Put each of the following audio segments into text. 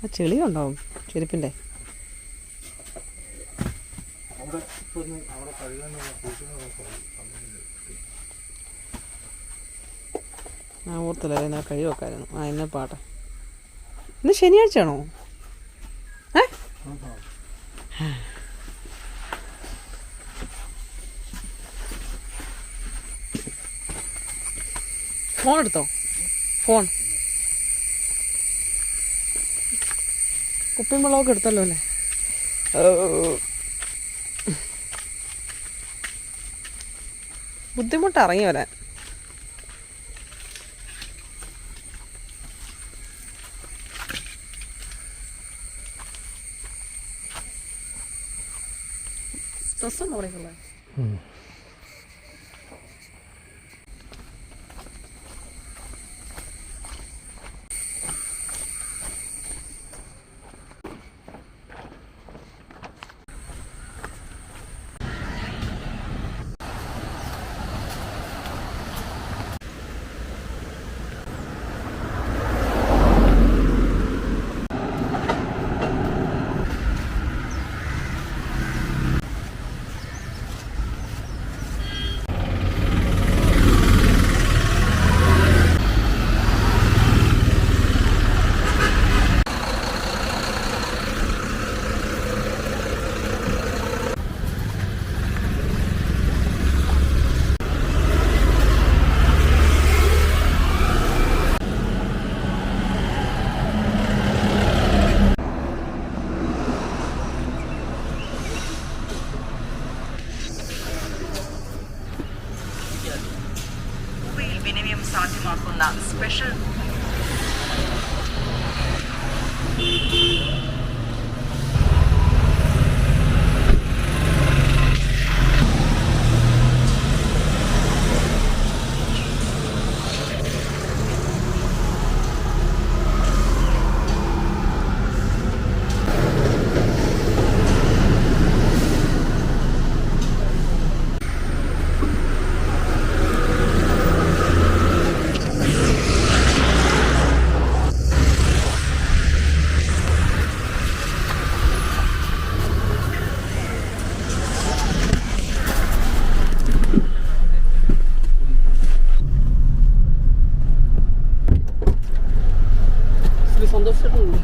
ആ ചെളിയുണ്ടാവും ചെരുപ്പിൻ്റെ. ഞാൻ ഓർത്തില്ല എന്നാൽ കഴിവ് വെക്കായിരുന്നു. ആ എന്നെ പാട്ടെ. ഇന്ന് ശനിയാഴ്ചയാണോ? ഫോൺ എടുത്തോ? ഫോൺ കുപ്പിയും വെള്ളമൊക്കെ എടുത്തല്ലോ അല്ലേ? ബുദ്ധിമുട്ട് ഇറങ്ങി വരാൻ. സ്ട്രെസ്സുണ്ടോ അവിടേക്കുള്ളത്? വിനിമയം സാധ്യമാക്കുന്ന സ്പെഷ്യൽ സന്തോഷിച്ചിട്ടുണ്ട്.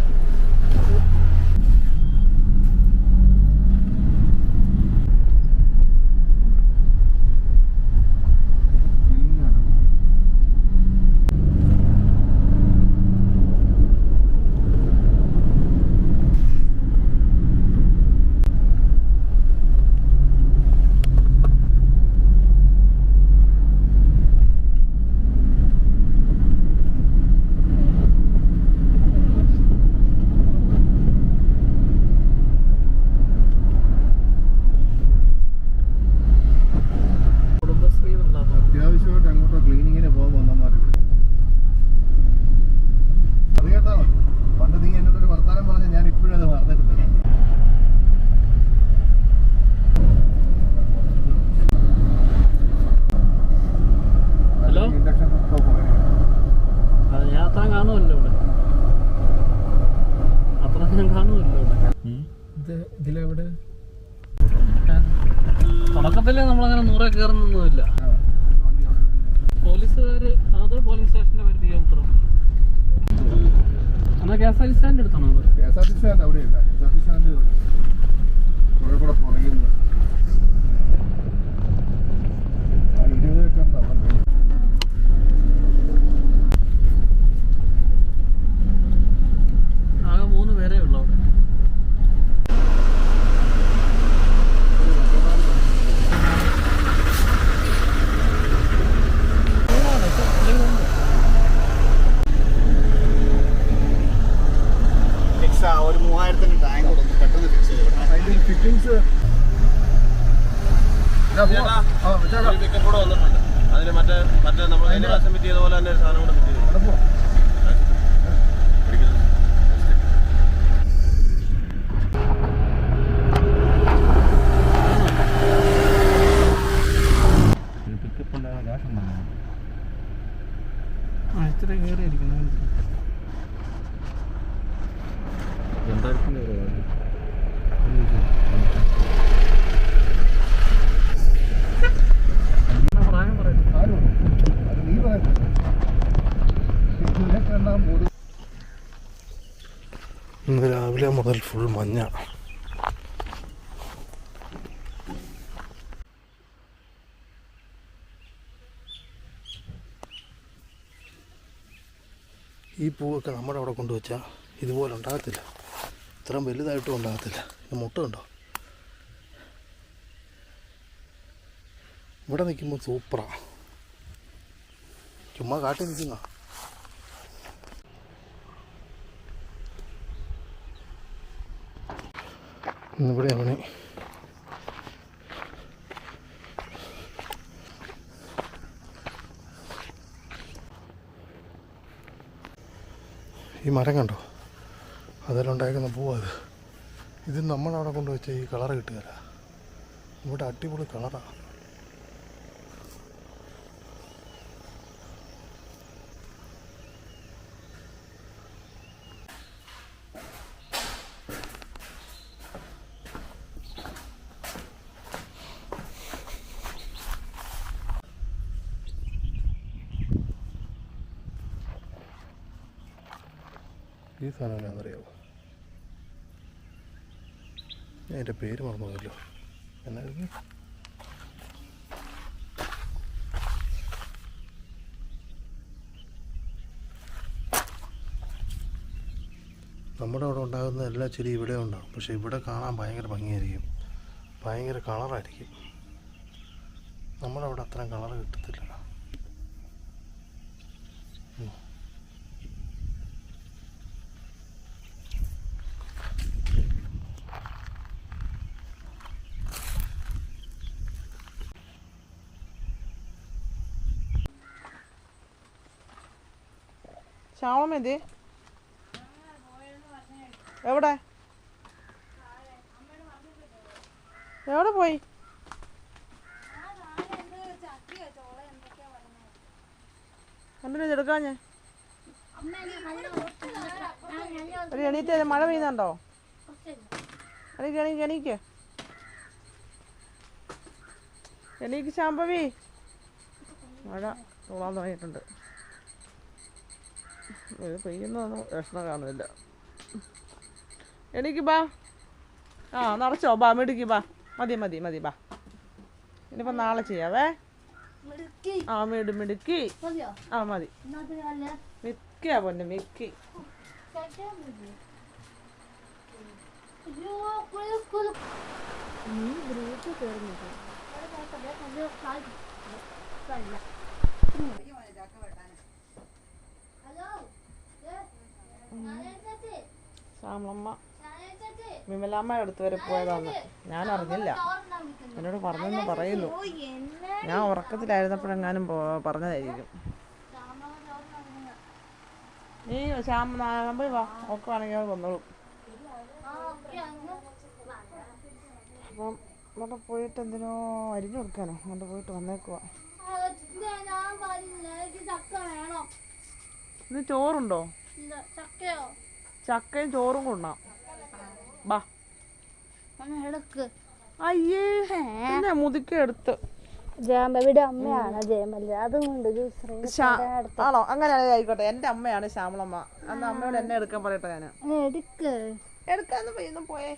അത്യാവശ്യമായിട്ട് അങ്ങോട്ടോ ക്ലീനിങ്ങിന് പോകുമ്പോൾ ഒന്നമാർക്ക് അത് കേട്ടോ. പണ്ട് നീ എന്നോടൊരു വർത്താനം പറഞ്ഞ ഞാൻ ഇപ്പോഴും അത് മറന്നിട്ടില്ല. ഹലോ, ഇൻഡക്ഷൻ സ്റ്റോപ്പ് അത് ഞാൻ അത്ര കാണുമല്ലോ ഇവിടെ, അത്ര ഞാൻ കാണുമല്ലോ ഇവിടെ. ഇതിലെവിടെ തുടക്കത്തിൽ നമ്മളങ്ങനെ 100 കയറുന്നൊന്നുമില്ല. പോലീസുകാര് അത് പോലീസ് സ്റ്റേഷന്റെ പരിധി മാത്രം. എന്നാൽ KSRTC സ്റ്റാൻഡ് എടുത്താണോ? KSRTC സ്റ്റാൻഡ് അവിടെയില്ല. KSRTC സ്റ്റാൻഡ് കുറെ കൂടെ പുറകിൽ 20 ഒക്കെ ഉണ്ടാവും. ആകെ 3 പേരേ ഉള്ളൂ അവിടെ. ഒരു 3000 ടാങ്ക് കൂടെ ഒന്ന് പെട്ടെന്ന് ഫിക്സ് ചെയ്ത് അതിന്റെ ഫിറ്റിംഗ്സ് കൂടെ വന്നിട്ടുണ്ട്. അതിന് മറ്റേ നമ്മൾ കഴിഞ്ഞ പ്രാവശ്യം ഫിറ്റ് ചെയ്ത പോലെ തന്നെ ഒരു സാധനം കൂടെ ഫിറ്റ് ചെയ്തു. ഇച്ചിരി കയറിയിരിക്കുന്നു. മുതൽ ഫുൾ മഞ്ഞ. ഈ പൂവൊക്കെ നമ്മുടെ അവിടെ കൊണ്ടുവച്ചാൽ ഇതുപോലെ ഉണ്ടാകത്തില്ല, ഇത്രയും വലുതായിട്ടും ഉണ്ടാകത്തില്ല. ഇത് മുട്ട ഉണ്ടോ? ഇവിടെ നിൽക്കുമ്പോൾ സൂപ്പറാണ്, ചുമ്മാ കാട്ടി നിൽക്കുന്ന. ഇന്നിവിടെ അവന് ഈ മരം കണ്ടോ, അതിലുണ്ടായിരിക്കുന്ന പൂവാ അത്. ഇത് നമ്മളവിടെ കൊണ്ടുവച്ച ഈ കളറ് കിട്ടുകയില്ല, ഇവിടെ അടിപൊളി കളറാണ്. ഈ സാധനം എന്നാണെന്നറിയാമോ? ഞാൻ എൻ്റെ പേര് മറന്നുപോയല്ലോ, എന്നായിരുന്നു? നമ്മുടെ അവിടെ ഉണ്ടാകുന്ന എല്ലാ ചെടിയും ഇവിടെ ഉണ്ടാകും, പക്ഷേ ഇവിടെ കാണാൻ ഭയങ്കര ഭംഗിയായിരിക്കും, ഭയങ്കര കളറായിരിക്കും. നമ്മുടെ അവിടെ അത്രയും കളർ കിട്ടത്തില്ല. ശ്യാമളമ്മ എന്ത്? എവിടെ എവിടെ പോയി? എന്തിനാ എടുക്കാഞ്ഞേ? ഒരു എണീറ്റ്, മഴ പെയ്യുന്നുണ്ടോ? എണീക്ക് എണീക്ക് ശാംഭവി, മഴ തോളാൻ തുടങ്ങിയിട്ടുണ്ട്. ഇത് പെയ്യുന്നൊന്നും ലക്ഷണം കാണുന്നില്ല. എണീക്ക് ബാ. ആ നിറച്ചോ, ബാ മിടുക്കി ബാ. മതി ബാ. ഇനിയിപ്പോൾ നാളെ ചെയ്യാവേ. ആ മിടുക്കി. ആ മതി. മിക്കിയാ പൊന്നെ മിക്കി. ശ്യാമളമ്മ വിമലാമ്മയുടെ അടുത്ത് വരെ പോയതാണ്, ഞാൻ അറിഞ്ഞില്ല. എന്നോട് പറഞ്ഞെന്ന് പറയുന്നു. ഞാൻ ഉറക്കത്തിലായിരുന്നപ്പോഴെങ്ങാനും പറഞ്ഞതായിരിക്കും. നീ ശാമ്പി വാ, നോക്കുവാണെങ്കിൽ അത് വന്നോളും. അപ്പം ഇവിടെ പോയിട്ട് എന്തിനോ അരിഞ്ഞു കൊടുക്കാനോ അങ്ങോട്ട് പോയിട്ട് വന്നേക്കുവാ. ഇത് ചോറുണ്ടോ? ചക്കയും ചോറും കൊണ്ടാ. ബാ. അയ്യേ പിന്നെ മുതുക്കി എടുത്ത്. ജാമ്പവിയുടെ അമ്മയാണ് ജയമല്ല, അതുകൊണ്ട് ആണോ? അങ്ങനെ ആയിക്കോട്ടെ. എന്റെ അമ്മയാണ് ശ്യാമളമ്മ. അന്ന് അമ്മയോട് എന്നെ എടുക്കാൻ പറയട്ടെ. ഞാൻ എടുക്കാന്ന് പോയൊന്നും പോയേ.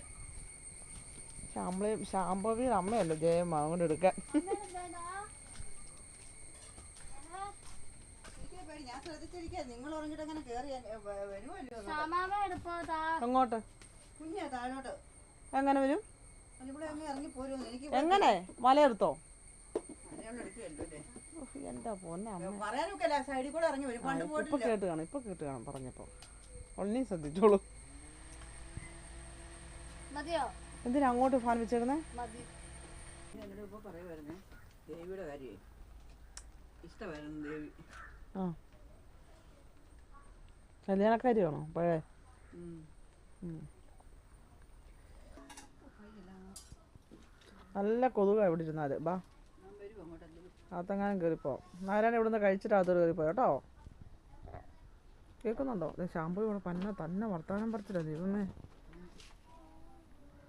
ശാംഭവിയുടെ അമ്മയല്ലോ ജയമ്മ, അതുകൊണ്ട് എടുക്കാൻ. എങ്ങോട്ട്? എങ്ങനെ വരും? എങ്ങനെ മലയെടുത്തോ? എന്താ പോന്നെ ഇപ്പൊ കേട്ട് കാണും പറഞ്ഞപ്പോ. ഒന്നിനും ശ്രദ്ധിച്ചോളൂ. എന്തിനാ അങ്ങോട്ട് ഫാൻ വെച്ചേക്കുന്നേ? ആ കല്യാണക്കാരിയാണോ പഴയ? നല്ല കൊതുകാണ് ഇവിടെ ഇരുന്നാല്. ബാ അകത്തെങ്ങാനും കയറിപ്പോ. നാരായണ ഇവിടുന്ന് കഴിച്ചിട്ട് അകത്തോട് കയറിപ്പോ കേട്ടോ. കേൾക്കുന്നുണ്ടോ? ശാമ്പു ഇവിടെ തന്നെ വർത്താനം പറിച്ചില്ല. ദൈവമേ,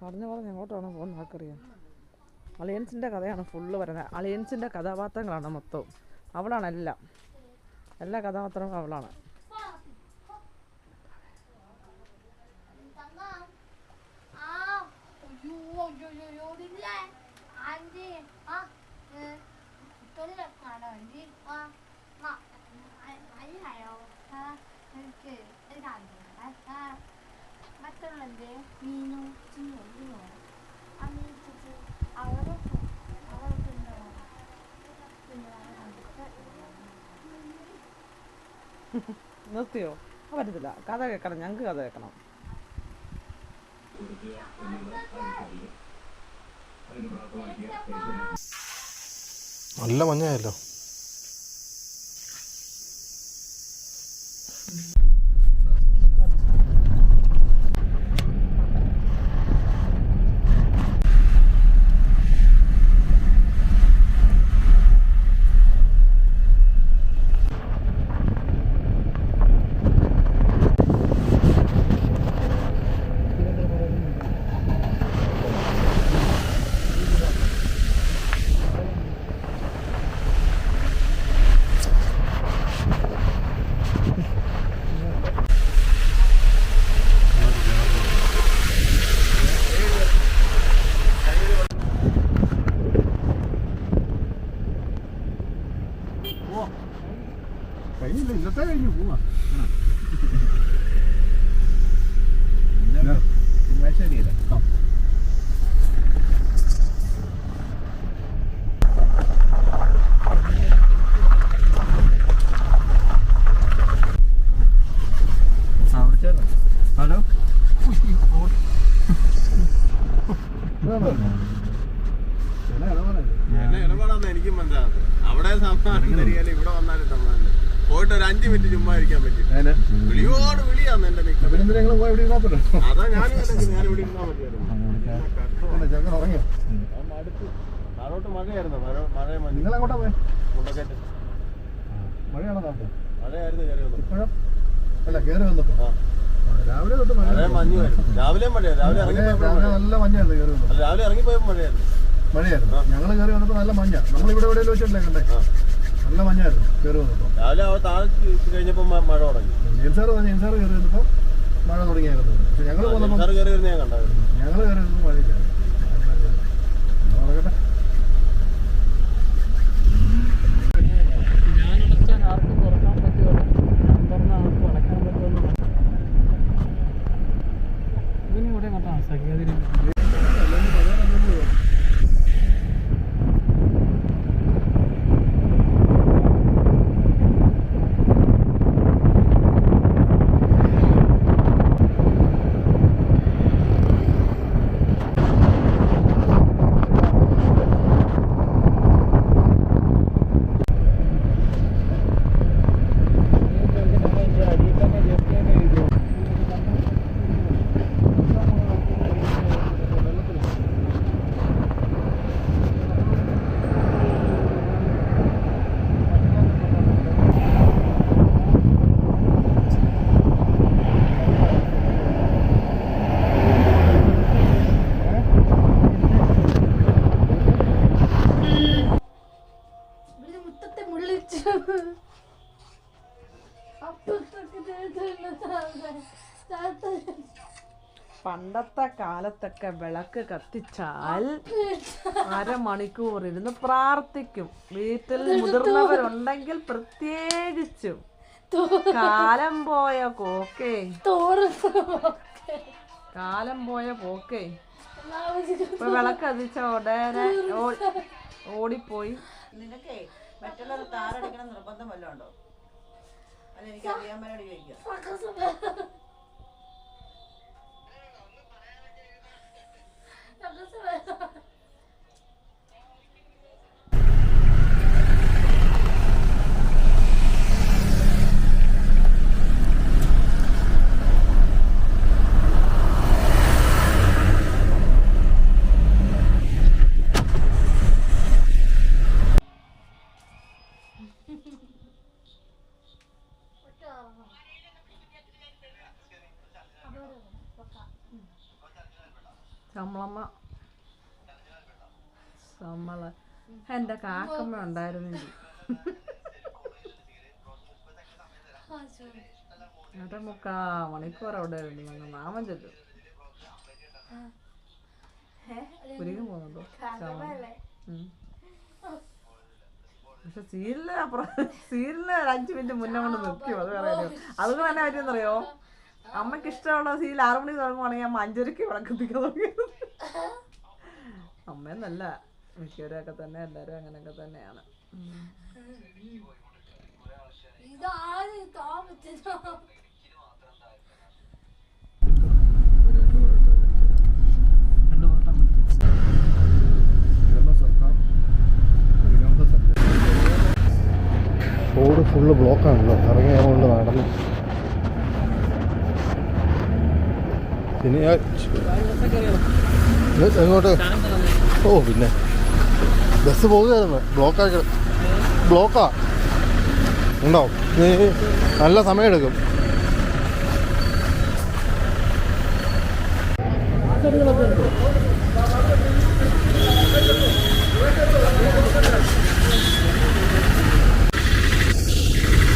പറഞ്ഞ് എങ്ങോട്ടാണോ പോകുന്നത് ആർക്കറിയാം. അളിയൻസിൻ്റെ കഥയാണ് ഫുള്ള് പറയുന്നത്. അളിയൻസിൻ്റെ കഥാപാത്രങ്ങളാണ് മൊത്തം. അവളാണ് എല്ലാ കഥാപാത്രങ്ങളും അവളാണ്. നിർത്തിയോ? പറ്റത്തില്ല. കഥ കേൾക്കണം, ഞങ്ങൾക്ക് കഥ കേൾക്കണം. നല്ല മഞ്ഞായല്ലോ. കഴിഞ്ഞില്ല, ഇന്നത്തെ കഴിഞ്ഞു പോവാ. ശരിയല്ല. ഹലോ, എന്നെ ഇടപാടാന്ന് എനിക്കും മനസ്സിലാകുന്നത്. അവിടെ സമാധാനം തരികയല്ല, ഇവിടെ വന്നാലും സമാധാനം. പോയിട്ട് ഒരു 5 മിനിറ്റ് ചുമ്മാ ഇരിക്കാൻ പറ്റും. വിളിയോട് വിളിയാന്ന് എന്റെ നിൽക്കുന്നത്. അതാ ഞാനും ഞാൻ ഇവിടെ ഇരുന്നാ മതിയായിരുന്നു. താഴോട്ട് മഴയായിരുന്നു. മഴ നിങ്ങളെങ്ങോട്ടാ പോയി? മുണ്ടക്കയറ്റ് മഴയായിരുന്നു. കയറി വന്നു. അല്ല, കയറി വന്നപ്പോ രാവിലെ തൊട്ട് മഴ, മഞ്ഞുമായിരുന്നു. രാവിലെ മഴയായിരുന്നു. രാവിലെ നല്ല മഞ്ഞായിരുന്നു. കയറി വന്നു. രാവിലെ ഇറങ്ങിപ്പോയപ്പോ മഴയായിരുന്നു. ഞങ്ങൾ കയറി വന്നപ്പോ നല്ല മഞ്ഞ. നമ്മളിവിടെ എവിടെ വെച്ചല്ലേ കണ്ടേ? നല്ല മഞ്ഞായിരുന്നു കയറി വന്നപ്പോ. രാവിലെ താഴെ കഴിഞ്ഞപ്പോ മഴ തുടങ്ങി. ജെയിംസാറ് കയറി വന്നപ്പോ മഴ തുടങ്ങിയായിരുന്നു. പക്ഷെ ഞങ്ങൾ കയറി വരുന്ന ഞാൻ കണ്ടായിരുന്നു. ഞങ്ങൾ കയറി വന്നപ്പോ മഴയില്ല. നടക്കട്ടെ. ഞാനടച്ചാൽ ആർക്കും തുറക്കാൻ പറ്റുമോ? ഞാൻ തുറന്ന ആർക്കും അടയ്ക്കാൻ പറ്റുമെന്ന് ഇതിനും കൂടെ കേട്ടോ. സഖ്യതിന് പണ്ടത്തെ കാലത്തൊക്കെ വിളക്ക് കത്തിച്ചാൽ അരമണിക്കൂർ ഇരുന്ന് പ്രാർത്ഥിക്കും. വീട്ടിൽ മുതിർന്നവരുണ്ടെങ്കിൽ പ്രത്യേകിച്ചും. കാലം പോയ പോക്കേ, കാലം പോയ പോക്കേ. ഇപ്പൊ വിളക്ക് കത്തിച്ച ഉടനെ ഓടിപ്പോയി. നിനക്കേ മറ്റുള്ളവർ താറടിക്കണം നിർബന്ധം വല്ലതും ഉണ്ടോ? അതെനിക്ക് അറിയാമലോട് ചോദിക്കാം. എൻ്റെ കാക്കമ്മ ഉണ്ടായിരുന്നെങ്കിൽ എന്നിട്ട് 3/4 മണിക്കൂർ അവിടെ ഇരുന്നു നാമം ചൊല്ലും. കുരുങ്ങി പോകുന്നുണ്ടോ? പക്ഷെ സീരിയലിന് അപ്പുറം സീരിയലിന് ഒരു 5 മിനിറ്റ് മുന്നേ കൊണ്ട് നിർത്തിയോ അത് വേറെ കാര്യം. അതുകൊണ്ട് തന്നെ പറ്റിയെന്നറിയോ, അമ്മയ്ക്ക് ഇഷ്ടമുള്ള സീരിയൽ 6 മണിക്ക് തുടങ്ങുവാണെങ്കിൽ അമ്മ 5:30 വിളക്കത്തിക്കാൻ തുടങ്ങിയത്. അമ്മയെന്നല്ല, മിക്കവരൊക്കെ തന്നെ, എല്ലാവരും അങ്ങനെയൊക്കെ തന്നെയാണ്. റോഡ് ഫുള്ള് ബ്ലോക്കാണല്ലോ, ഇറങ്ങിയതുകൊണ്ട് നടന്നു. പിന്നെ എങ്ങോട്ട്? ഓ പിന്നെ ബസ് പോകുകയായിരുന്നു, ബ്ലോക്കാ ഉണ്ടാവും. നല്ല സമയമെടുക്കും.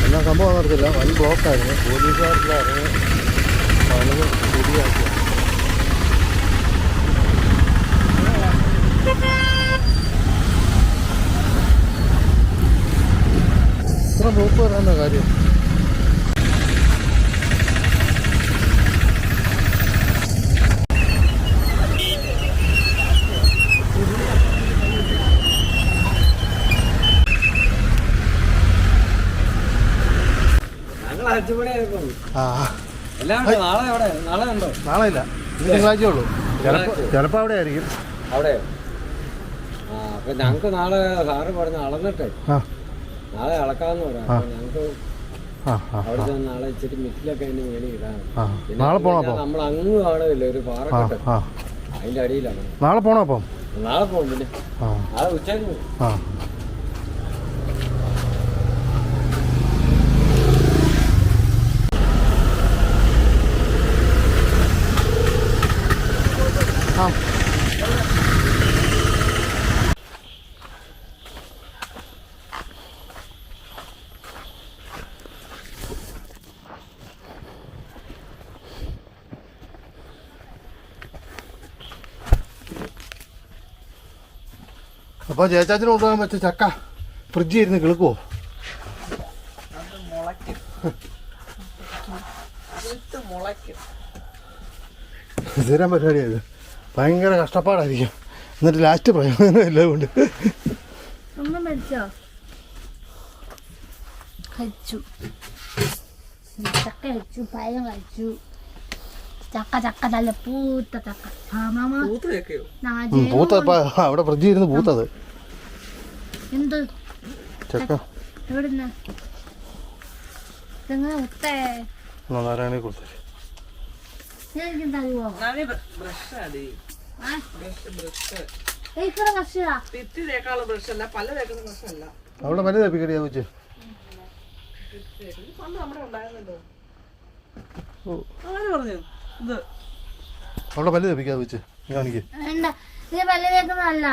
എന്നാ സംഭവം നടത്തില്ല, വൻ ബ്ലോക്കായിരുന്നു. പോലീസുകാരെല്ലാം ഇറങ്ങി പണിത് ശരിയാക്കി. ഇത്ര ബ്ലോക്ക് വരാനുള്ള കാര്യം. നാളെ ഇല്ല, തിങ്കളാഴ്ച ഉള്ളൂ. ചിലപ്പോ അവിടെ ആയിരിക്കും. അവിടെയോ? അപ്പൊ ഞങ്ങക്ക് നാളെ സാറ് പറഞ്ഞ അളന്നിട്ടേ നാളെ അളക്കാന്ന് പറയാം. ഞങ്ങക്ക് അവിടെ നാളെ ഇച്ചിരി മിറ്റിലൊക്കെ അതിന് വേണ്ടി ഇടാണ്. നാളെ പോണോ? നമ്മൾ അങ്ങ് കാണുന്നില്ല, ഒരു പാറക്കെട്ട് അതിന്റെ അടിയിലാണ്. നാളെ പോണോ? അപ്പം നാളെ പോകും. പിന്നെ നാളെ ഉച്ചയ്ക്ക് പോകും. അപ്പോൾ ജയച്ചാച്ചന് കൊണ്ടുപോകാൻ പറ്റിയ ചക്ക ഫ്രിഡ്ജിൽ ഇരുന്ന് കിളുക്കുവോ? സ്ഥിരം പരിപാടിയായത്. ഭയങ്കര കഷ്ടപ്പാടായിരിക്കും, എന്നിട്ട് ലാസ്റ്റ് പ്രയോജനം എല്ലാം കൊണ്ട്. ചക്ക കഴിച്ചു, പഴം കഴിച്ചു. ചക്ക നല്ല പൂത്ത ചക്ക. പൂത്ത അവിടെ ഫ്രിഡ്ജിൽ ഇരുന്ന് പൂത്തത് എന്ത് ചക്ക എവിടുന്ന് മുത്തേ നാരായണി കൊടുത്തു. അവിടെ മരുന്ന് തപ്പിക്കടിയാ വെച്ച്. അവിടെ പല്ല് തപ്പിക്കാതെ വെച്ച് കാണിക്ക്. വേണ്ട, ഇത് പല്ല് തേക്കുന്നതല്ല,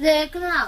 തേക്കുന്നതാ.